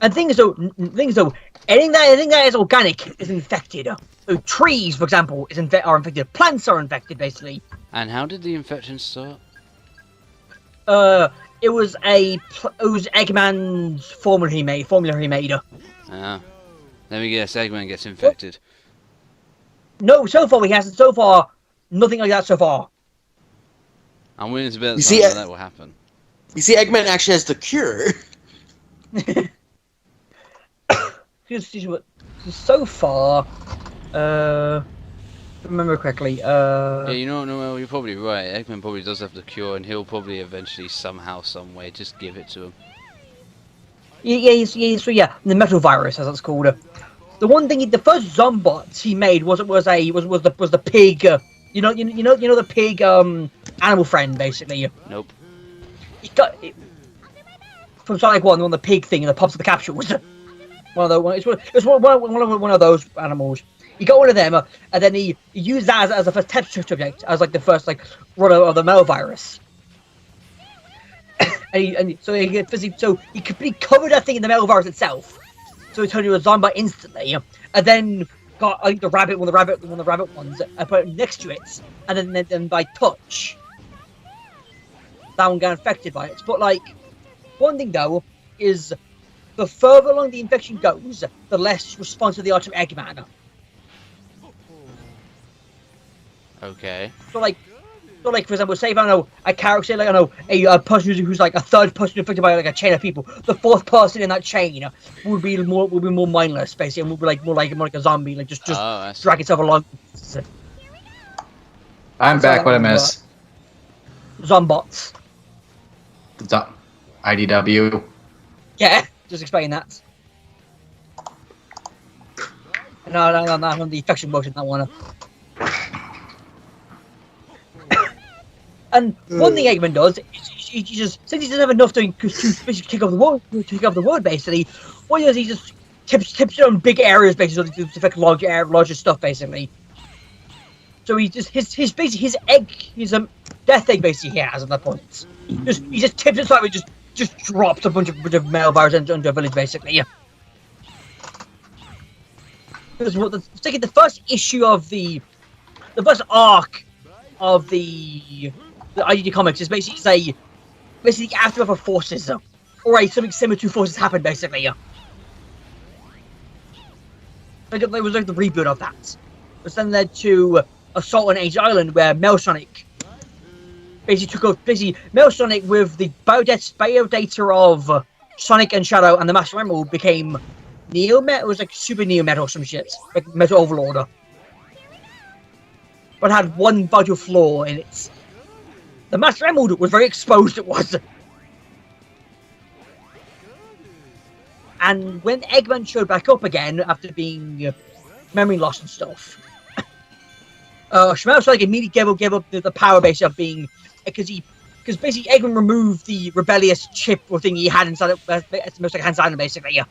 And things though, anything that is organic is infected. So trees, for example, are infected. Plants are infected, basically. And how did the infection start? It was Eggman's formula he made. Ah, let me guess. Eggman gets infected. No, so far he hasn't. So far, nothing like that. So far. I'm willing to bet that will happen. You see, Eggman actually has the cure. So far, remember correctly. Yeah, you know, Noel, you're probably right. Eggman probably does have the cure, and he'll probably eventually, somehow, some way, just give it to him. Yeah. The metal virus, as it's called. The one thing, the first Zombots he made was the pig. You know the pig animal friend, basically. Nope. He got it from Sonic 1, the pig thing that pops up the capsules. One of those animals. You got one of them, and then he used that as a first test subject, as like the first run of the Mel virus. So he completely covered that thing in the Mel virus itself. So he turned into a zombie instantly, and then got one of the rabbit ones, and put it next to it, and then by touch, that one got infected by it. But one thing though is, the further along the infection goes, the less responsive they are to Eggman. Okay. So for example, say if I know a character, a person who's like a third person infected by a chain of people, the fourth person in that chain would be more mindless, basically, and would be more like a zombie, just drag itself along. I'm back. What I miss? Zombots. IDW. Yeah, just explain that. No, on the infection motion, that one. And one thing Eggman does is he just, since he doesn't have enough to basically take over the world, basically, what he does, he just tips it on big areas, basically, to affect larger stuff, basically. So he just his death egg, basically, he has at that point. He just tips it slightly, just drops a bunch of male virus into a village, basically. Yeah. The first issue of the first arc of the IDD comics is basically the aftermath of forces, or something similar to forces happened, basically. It was like the reboot of that, which then led to Assault on Age Island, where Melsonic basically took over. Basically, Melsonic with the biodata of Sonic and Shadow and the Master Emerald became Neomet. It was like Super Neomet or some shit, like Metal Overlord. But had one vital flaw in it. The Master Emerald was very exposed, it was. And when Eggman showed back up again after being memory loss and stuff, Schmelz immediately gave up the power base of being, because basically Eggman removed the rebellious chip or thing he had inside it, most like inside him, basically. Yeah.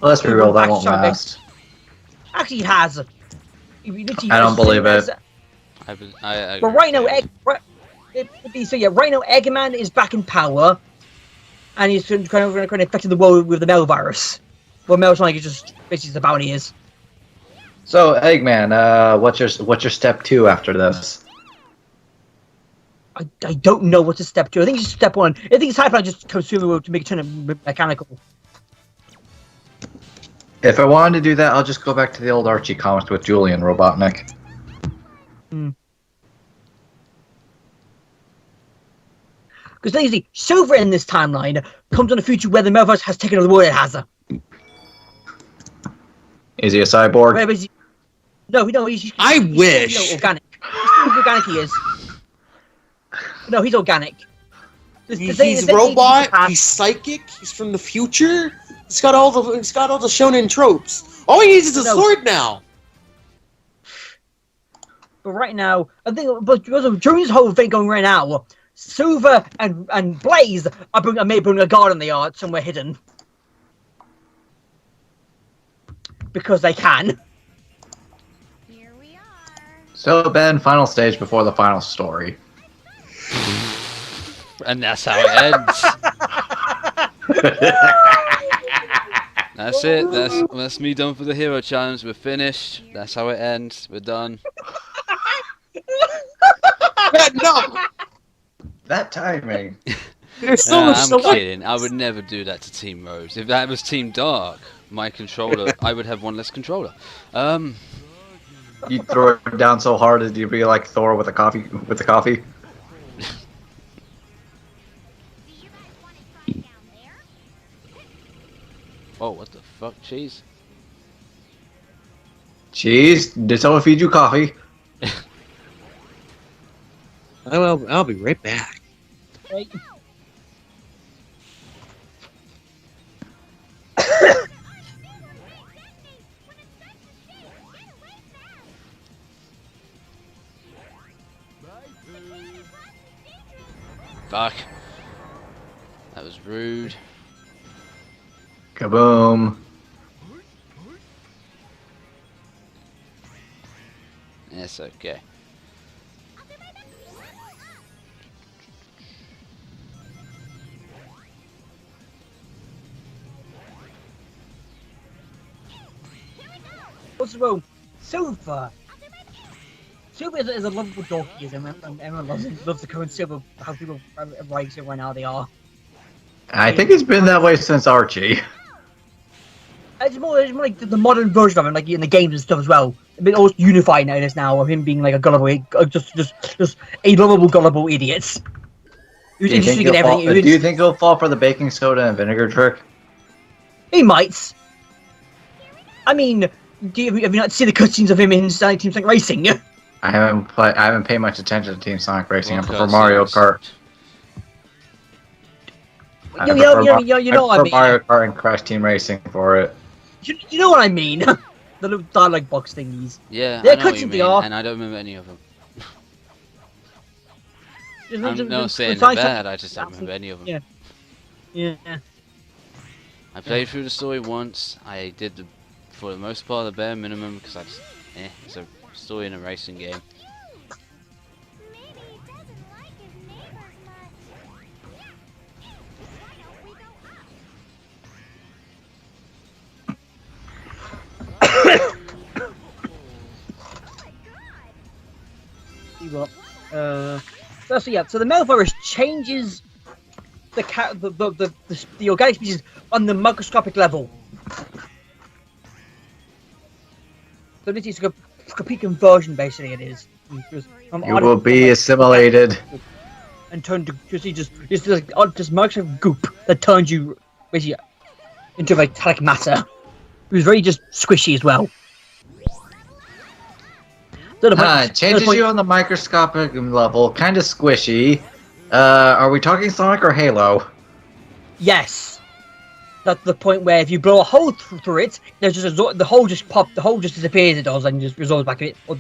Well, let's be real, that won't last. Actually, it has. I don't believe it. But right now, Eggman is back in power, and he's kind of affecting the world with the Mel virus. Well, Mel's like just basically the bounty is. So, Eggman, what's your step 2 after this? I don't know what's a step 2. I think it's step 1. I think it's time for just consume the world to make it turn mechanical. If I wanted to do that, I'll just go back to the old Archie comics with Julian Robotnik. Because basically, Silver in this timeline comes on a future where the Melverse has taken over the world it has. Is he a cyborg? No, he's I wish. Organic. Organic he is. No, he's organic. He's robot. He's psychic. He's from the future. He's got all the shonen tropes. All he needs is a sword now. But right now, I think, but during this whole thing going right now, Silver and Blaze may bring a guard in the yard somewhere hidden. Because they can. Here we are. So, Ben, final stage before the final story. And that's how it ends. That's it. That's me done for the hero challenge. We're finished. That's how it ends. We're done. No! That timing. There's so much I'm to like. kidding. I would never do that to Team Rose. If that was Team Dark, my controller, I would have one less controller. You throw it down so hard as you'd be like Thor with the coffee. With the coffee. Do you guys want to try down there? Oh, what the fuck, cheese? Cheese, did someone feed you coffee? I'll be right back. Right. Fuck. That was rude. Kaboom. It's okay. Also, Silver. Silver is a lovable dog, he is, and everyone loves the current Silver, how people write Silver right now they are. I think it's been that way since Archie. It's more like the modern version of him, like in the games and stuff as well. A bit almost unified now of him being like a gullible, just a lovable, gullible idiot. He was Do interesting in everything. you think he'll fall for the baking soda and vinegar trick? He might. I mean, have you not seen the cutscenes of him in Team Sonic Racing? I haven't paid much attention to Team Sonic Racing. Well, I prefer Mario Kart. I prefer what I mean. Mario Kart and Crash Team Racing for it. You know what I mean? The little dialogue box thingies. Yeah, They're I know what you cutscenes, mean, they are. and I don't remember any of them. I'm Just- not saying besides they're bad, I just don't remember any of them. Yeah. Yeah. I played through the story once. I did, for the most part, the bare minimum, because I just, it's a story in a racing game. Maybe he doesn't like his neighbors much. Why don't we go See what? So yeah. So the metavirus changes the organic species on the microscopic level. So this is a complete conversion, basically. It is. You will be assimilated. And turned to just microscopic goop that turns you basically into metallic matter. It was very just squishy as well. So It changes you on the microscopic level, kind of squishy. Are we talking Sonic or Halo? Yes. That's the point where if you blow a hole through it, there's just the hole just disappears. It does and just resolves back to it, or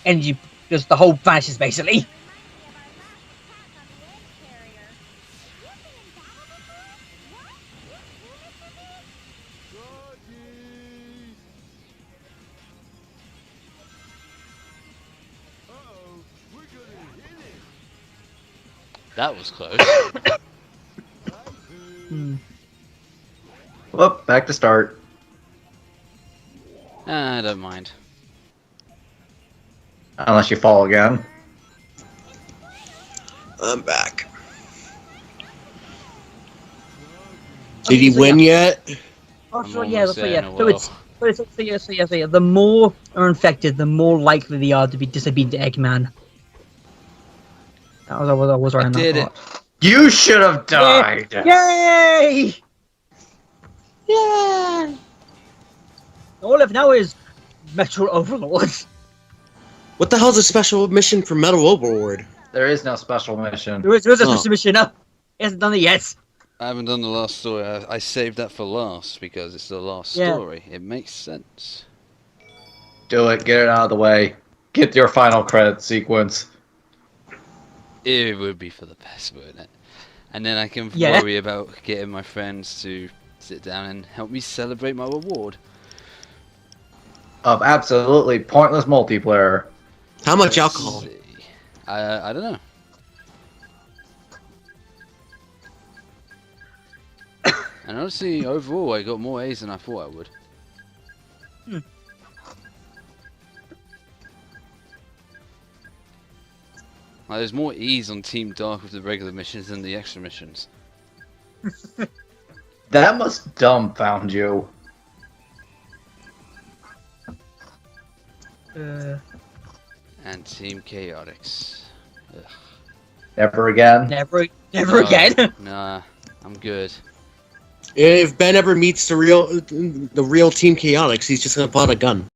energy, just the hole vanishes basically. That was close. Whoop, back to start. I don't mind. Unless you fall again. I'm back. Did he win yet? Oh, I'm so almost yeah, there yeah. in a So it's so yeah. The more are infected, the more likely they are to be disobedient to Eggman. That was around that did it. part. You should have died! Yay! Yeah! All left now is Metal Overlord. What the hell's a special mission for Metal Overlord? There is no special mission. There is a Oh. submission up. He hasn't done it yet. I haven't done the last story. I saved that for last because it's the last Yeah. story. It makes sense. Do it, get it out of the way. Get your final credit sequence. It would be for the best, wouldn't it? And then I can Yeah. worry about getting my friends to sit down and help me celebrate my reward. Of absolutely pointless multiplayer. How much Let's alcohol? see. I don't know. And honestly, overall, I got more A's than I thought I would. Like, there's more E's on Team Dark with the regular missions than the extra missions. That must dumbfound you. And Team Chaotix. Ugh. Never again. Never No, again. Nah, I'm good. If Ben ever meets the real Team Chaotix, he's just gonna pull out a gun.